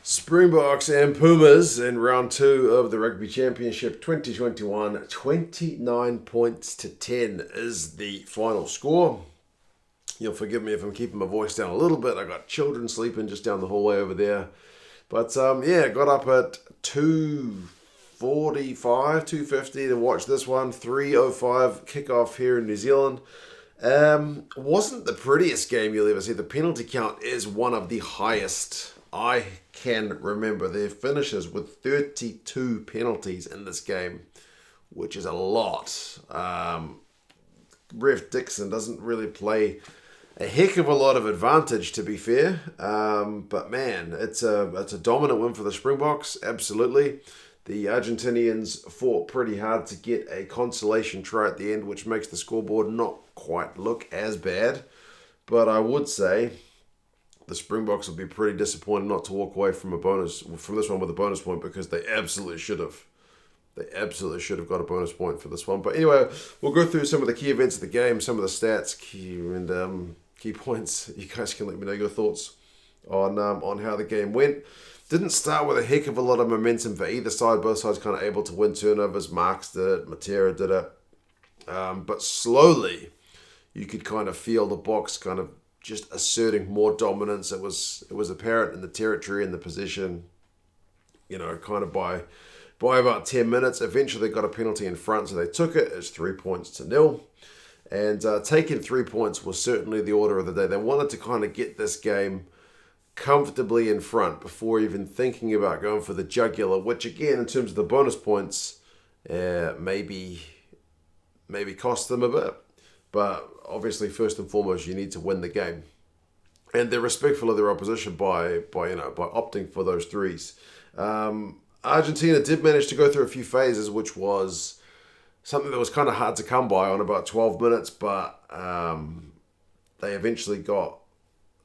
Springboks and Pumas in round 2 of the Rugby Championship 2021. 29 points to 10 is the final score. You'll forgive me if I'm keeping my voice down a little bit. I got children sleeping just down the hallway over there. But got up at 2:45, 2:50 to watch this one. 3:05 kickoff here in New Zealand. Wasn't the prettiest game you'll ever see. The penalty count is one of the highest I can remember. Their finishes with 32 penalties in this game, which is a lot. Ref Dixon doesn't really play a heck of a lot of advantage, to be fair. But man, it's a dominant win for the Springboks, absolutely. The Argentinians fought pretty hard to get a consolation try at the end, which makes the scoreboard not quite look as bad. But I would say the Springboks will be pretty disappointed not to walk away from this one with a bonus point, because they absolutely should have. They absolutely should have got a bonus point for this one. But anyway, we'll go through some of the key events of the game, some of the stats, key points. You guys can let me know your thoughts on how the game went. Didn't start with a heck of a lot of momentum for either side. Both sides kind of able to win turnovers. Marks did it. Matera did it. But slowly, you could kind of feel the Boks kind of just asserting more dominance. It was apparent in the territory and the position, kind of by about 10 minutes. Eventually they got a penalty in front, so they took it. It's 3 points to 0. And taking 3 points was certainly the order of the day. They wanted to kind of get this game comfortably in front before even thinking about going for the jugular, which again, in terms of the bonus points, maybe cost them a bit. But obviously, first and foremost, you need to win the game. And they're respectful of their opposition by opting for those threes. Argentina did manage to go through a few phases, which was something that was kind of hard to come by on about 12 minutes, but they eventually got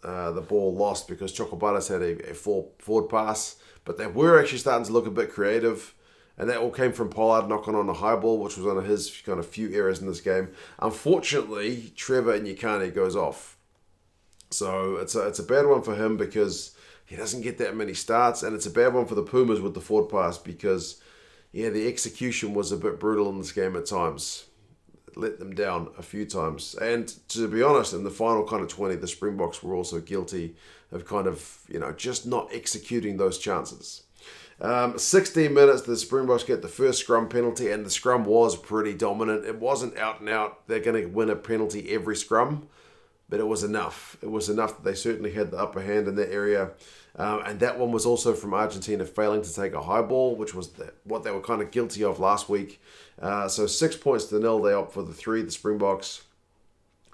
the ball lost because Chocobaras had a forward pass, but they were actually starting to look a bit creative, and that all came from Pollard knocking on a high ball, which was one of his kind of few errors in this game. Unfortunately, Trevor Nyakane goes off. So it's a bad one for him because he doesn't get that many starts, and it's a bad one for the Pumas with the forward pass because, the execution was a bit brutal in this game at times. It let them down a few times. And to be honest, in the final kind of 20, the Springboks were also guilty of kind of, just not executing those chances. 16 minutes, the Springboks get the first scrum penalty, and the scrum was pretty dominant. It wasn't out and out, they're going to win a penalty every scrum, but it was enough. It was enough that they certainly had the upper hand in that area. And that one was also from Argentina failing to take a high ball, which was what they were kind of guilty of last week. So 6 points to 0, they opt for the 3, the Springboks.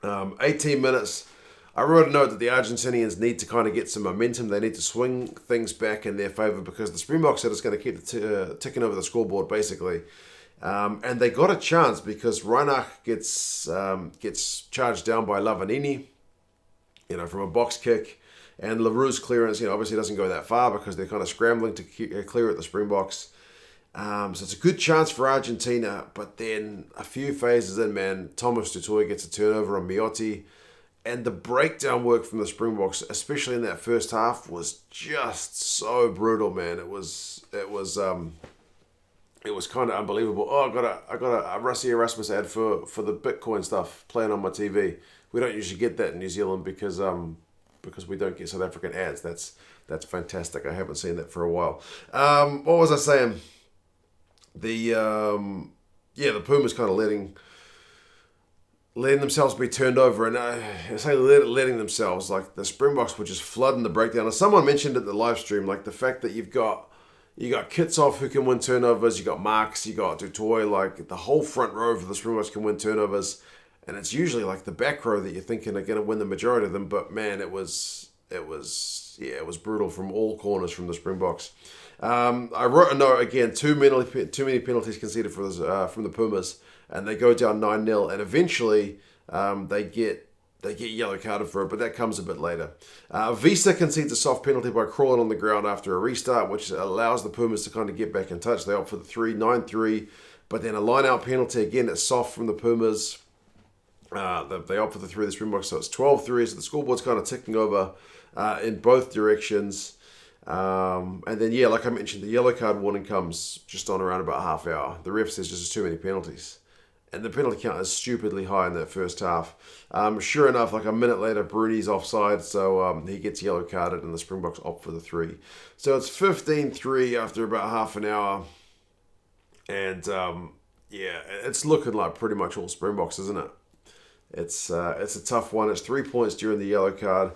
18 minutes. I wrote a note that the Argentinians need to kind of get some momentum. They need to swing things back in their favour because the Springboks are just going to keep ticking over the scoreboard, basically. And they got a chance because Reinach gets charged down by Lavanini, from a box kick. And LaRue's clearance, obviously doesn't go that far because they're kind of scrambling to clear at the Springboks. So it's a good chance for Argentina. But then a few phases in, man, Thomas Tutoy gets a turnover on Miotti. And the breakdown work from the Springboks, especially in that first half, was just so brutal, man. It was kind of unbelievable. Oh, I got a Rusty Erasmus ad for the Bitcoin stuff playing on my TV. We don't usually get that in New Zealand because we don't get South African ads. That's fantastic. I haven't seen that for a while. What was I saying? The Pumas kind of letting themselves be turned over, and I say letting themselves, like the Springboks were just flooding the breakdown. And someone mentioned at the live stream, like the fact that you got Kitsov who can win turnovers, you got Marks, you got Dutoy, like the whole front row for the Springboks can win turnovers, and it's usually like the back row that you're thinking are going to win the majority of them. But man, it was brutal from all corners from the Springboks. I wrote a note again: too many penalties conceded from the Pumas. And they go down 9-0, and eventually they get yellow carded for it, but that comes a bit later. Visa concedes a soft penalty by crawling on the ground after a restart, which allows the Pumas to kind of get back in touch. They opt for the 3, 9-3, but then a line-out penalty, again, it's soft from the Pumas. They opt for the 3 of the Springboks, so it's 12-3, so the scoreboard's kind of ticking over in both directions. And then, yeah, like I mentioned, the yellow card warning comes just on around about half hour. The ref says just too many penalties. And the penalty count is stupidly high in that first half. Sure enough, like a minute later, Bruni's offside, so he gets yellow carded and the Springboks opt for the 3. So it's 15-3 after about half an hour. And, yeah, it's looking like pretty much all Springboks, isn't it? It's a tough one. It's 3 points during the yellow card.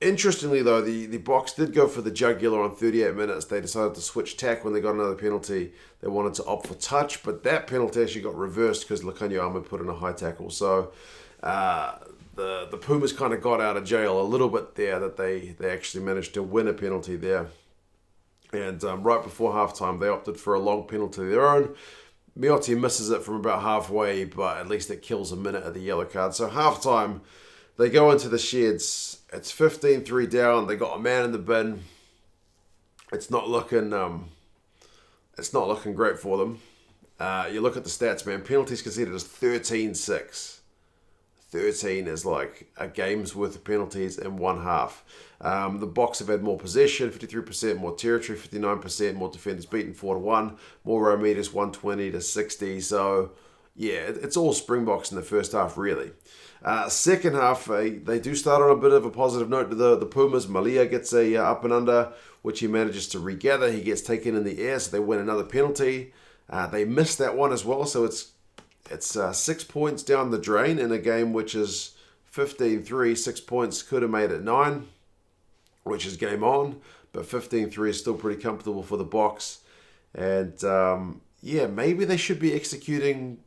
Interestingly, though, the Boks did go for the jugular on 38 minutes. They decided to switch tack when they got another penalty. They wanted to opt for touch, but that penalty actually got reversed because Lukhanyo Ahmed put in a high tackle. So the Pumas kind of got out of jail a little bit there, that they actually managed to win a penalty there. And right before halftime, they opted for a long penalty of their own. Miotti misses it from about halfway, but at least it kills a minute of the yellow card. So halftime, they go into the sheds. It's 15-3 down. They got a man in the bin. It's not looking great for them. You look at the stats, man. Penalties conceded is 13-6. 13 is like a game's worth of penalties in one half. The Boks have had more possession, 53% more territory, 59% more defenders beaten, 4-1, more row meters, 120-60. So yeah, it's all Springboks in the first half, really. Second half, they do start on a bit of a positive note to the Pumas. Malia gets a up and under, which he manages to regather. He gets taken in the air, so they win another penalty. They missed that one as well, so it's 6 points down the drain in a game which is 15-3. 6 points could have made it 9, which is game on, but 15-3 is still pretty comfortable for the Boks. And yeah, maybe they should be executing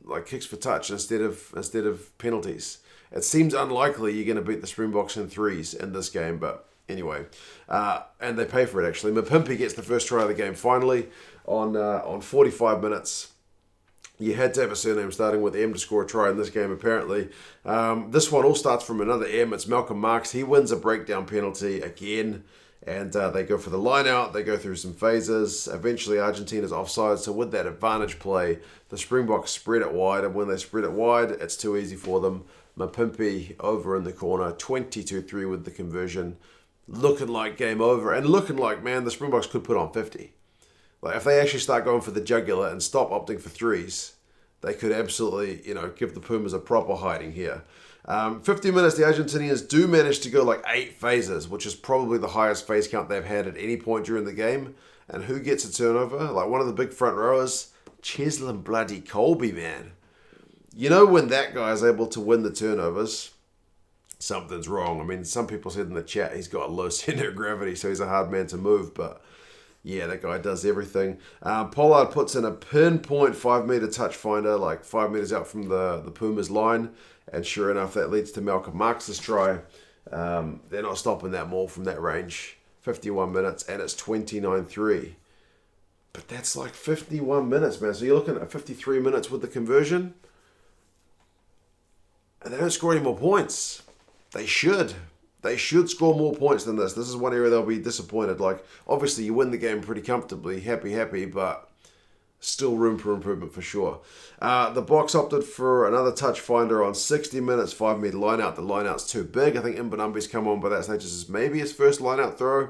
like kicks for touch instead of penalties. It seems unlikely you're going to beat the Springboks in 3s in this game, but anyway, and they pay for it actually. Mapimpi gets the first try of the game finally on 45 minutes. You had to have a surname starting with M to score a try in this game, apparently. This one all starts from another M. It's Malcolm Marx. He wins a breakdown penalty again, and they go for the line out. They go through some phases. Eventually, Argentina's offside. So with that advantage play, the Springboks spread it wide, and when they spread it wide, it's too easy for them. Mapimpi over in the corner, 22-3 with the conversion. Looking like game over, and looking like, man, the Springboks could put on 50. Like, if they actually start going for the jugular and stop opting for 3s, they could absolutely, give the Pumas a proper hiding here. 50 minutes, the Argentinians do manage to go like 8 phases, which is probably the highest phase count they've had at any point during the game. And who gets a turnover? Like, one of the big front rowers, Cheslin bloody Colby, man. You know, when that guy is able to win the turnovers, something's wrong. I mean, some people said in the chat he's got a low center of gravity, so he's a hard man to move, but yeah, that guy does everything. Pollard puts in a pinpoint 5-meter touch finder, like 5 meters out from the Pumas line. And sure enough, that leads to Malcolm Marx's try. They're not stopping that maul from that range. 51 minutes, and it's 29-3. But that's like 51 minutes, man. So you're looking at 53 minutes with the conversion. And they don't score any more points. They should. They should score more points than this. This is one area they'll be disappointed. Like, obviously, you win the game pretty comfortably. Happy, but still room for improvement for sure. The Boks opted for another touch finder on 60 minutes, 5-meter line out. The line out's too big. I think Mbanambi's come on by that stage. This is maybe his first line out throw.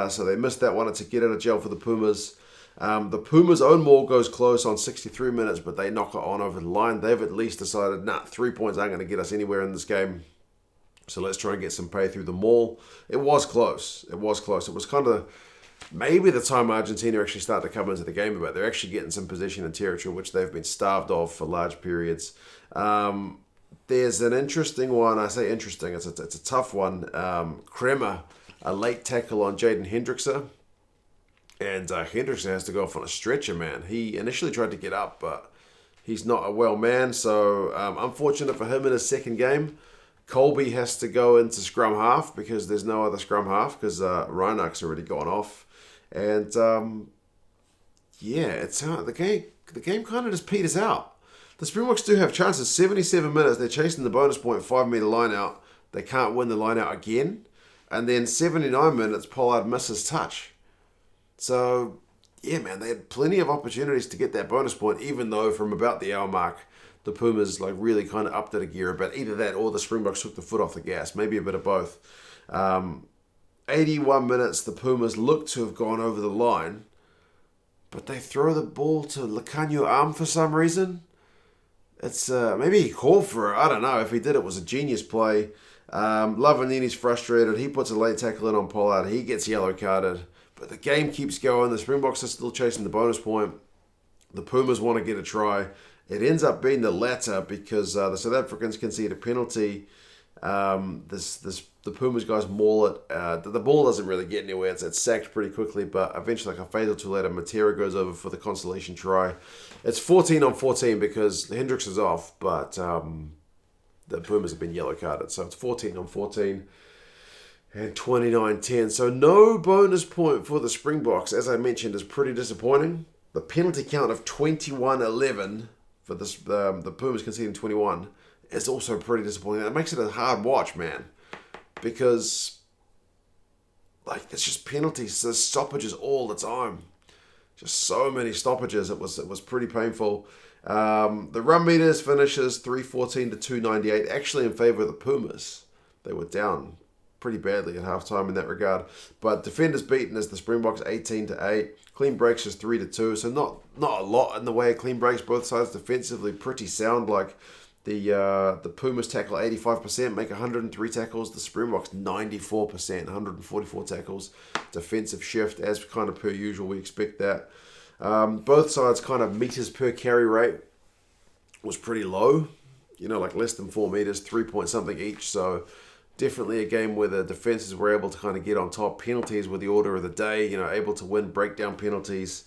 So they missed that one. It's a get out of jail for the Pumas. The Pumas' own maul goes close on 63 minutes, but they knock it on over the line. They've at least decided, 3 points aren't going to get us anywhere in this game. So let's try and get some pay through the maul. It was close. It was kind of maybe the time Argentina actually started to come into the game a bit. They're actually getting some possession and territory, which they've been starved of for large periods. There's an interesting one. I say interesting. It's a tough one. Kremer, a late tackle on Jaden Hendrickson. And Hendrickson has to go off on a stretcher, man. He initially tried to get up, but he's not a well man. So unfortunate for him in his second game. Colby has to go into scrum half because there's no other scrum half because Reinach's already gone off. And it's the game kind of just peters out. The Springboks do have chances. 77 minutes, they're chasing the bonus point, 5-meter line out. They can't win the line out again. And then 79 minutes, Pollard misses touch. So, yeah, man, they had plenty of opportunities to get that bonus point, even though from about the hour mark, the Pumas really kind of upped it a gear. But either that or the Springboks took the foot off the gas. Maybe a bit of both. And 81 minutes, the Pumas look to have gone over the line, but they throw the ball to Lekanyo Arm for some reason. It's maybe he called for it. I don't know. If he did, it was a genius play. Lavanini's frustrated. He puts a late tackle in on Pollard. He gets yellow carded. But the game keeps going. The Springboks are still chasing the bonus point. The Pumas want to get a try. It ends up being the latter because the South Africans concede a penalty. The Pumas guys maul it. The ball doesn't really get anywhere. It's sacked pretty quickly, but eventually, like a phase or two later, Matera goes over for the consolation try. It's 14-on-14 because Hendrickson's off, but the Pumas have been yellow carded. So it's 14-on-14 and 29-10. So no bonus point for the Springboks, as I mentioned, is pretty disappointing. The penalty count of 21-11 for this, the Pumas conceding 21 is also pretty disappointing. That makes it a hard watch, man, because like it's just penalties, there's stoppages all the time, just so many stoppages. It was pretty painful. The run meters finishes 314 to 298, actually in favor of the Pumas. They were down pretty badly at halftime in that regard, but defenders beaten as the Springboks 18-8. Clean breaks is 3-2, so not a lot in the way of clean breaks. Both sides defensively pretty sound. Like the Pumas tackle 85%, make 103 tackles. The Springboks 94%, 144 tackles. Defensive shift as kind of per usual. We expect that. Both sides kind of meters per carry rate was pretty low. Like less than 4 meters, 3 point something each. So definitely a game where the defenses were able to kind of get on top. Penalties were the order of the day, able to win breakdown penalties.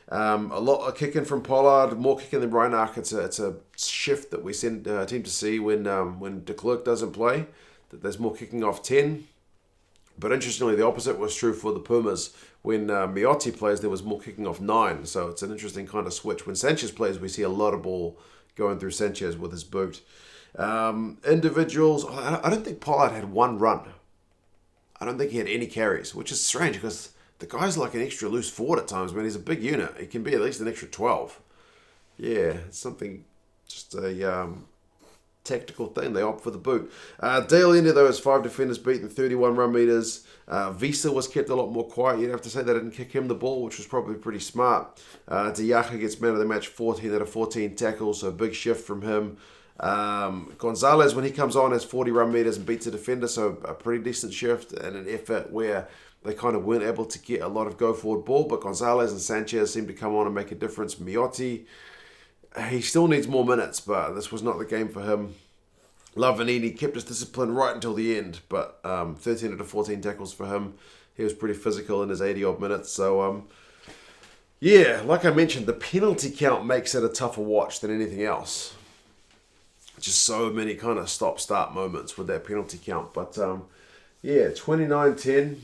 A lot of kicking from Pollard, more kicking than Reinach. It's a shift that we tend to see when de Klerk doesn't play, that there's more kicking off 10. But interestingly, the opposite was true for the Pumas. When Miotti plays, there was more kicking off 9. So it's an interesting kind of switch. When Sanchez plays, we see a lot of ball going through Sanchez with his boot. Individuals, I don't think Pollard had one run. I don't think he had any carries, which is strange because the guy's like an extra loose forward at times, man. He's a big unit. He can be at least an extra 12. Yeah, it's something, just a tactical thing. They opt for the boot. Dale ended, though, as 5 defenders beaten, 31 run meters. Visa was kept a lot more quiet. You'd have to say they didn't kick him the ball, which was probably pretty smart. Diaka gets man of the match, 14 out of 14 tackles, so a big shift from him. Gonzalez, when he comes on, has 40 run meters and beats a defender, so a pretty decent shift and an effort where they kind of weren't able to get a lot of go-forward ball, but Gonzalez and Sanchez seem to come on and make a difference. Miotti, he still needs more minutes, but this was not the game for him. Lavanini kept his discipline right until the end, but 13 out of 14 tackles for him. He was pretty physical in his 80-odd minutes, so yeah, like I mentioned, the penalty count makes it a tougher watch than anything else. Just so many kind of stop-start moments with that penalty count. But, yeah, 29-10.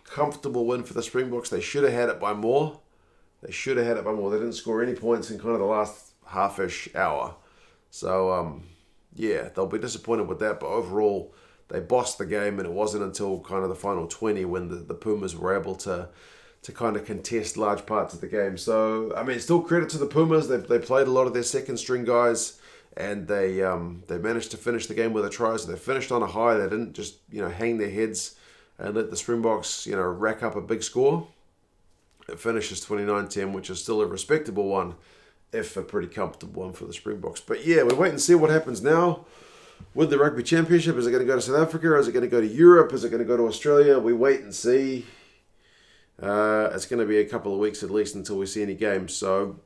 Comfortable win for the Springboks. They should have had it by more. They didn't score any points in kind of the last half-ish hour. So, yeah, they'll be disappointed with that. But overall, they bossed the game, and it wasn't until kind of the final 20 when the Pumas were able to kind of contest large parts of the game. So, I mean, still credit to the Pumas. They played a lot of their second-string guys. And they managed to finish the game with a try. So they finished on a high. They didn't just hang their heads and let the Springboks rack up a big score. It finishes 29-10, which is still a respectable one, if a pretty comfortable one for the Springboks. But yeah, we wait and see what happens now with the Rugby Championship. Is it going to go to South Africa? Is it going to go to Europe? Is it going to go to Australia? We wait and see. It's going to be a couple of weeks at least until we see any games. So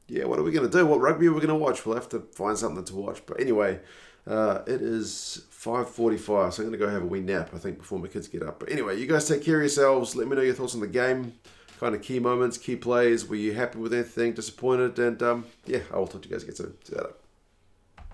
yeah, what are we going to do? What rugby are we going to watch? We'll have to find something to watch. But anyway, it is 5:45, so I'm going to go have a wee nap, I think, before my kids get up. But anyway, you guys take care of yourselves. Let me know your thoughts on the game, kind of key moments, key plays. Were you happy with anything, disappointed? And yeah, I will talk to you guys again soon. See you later.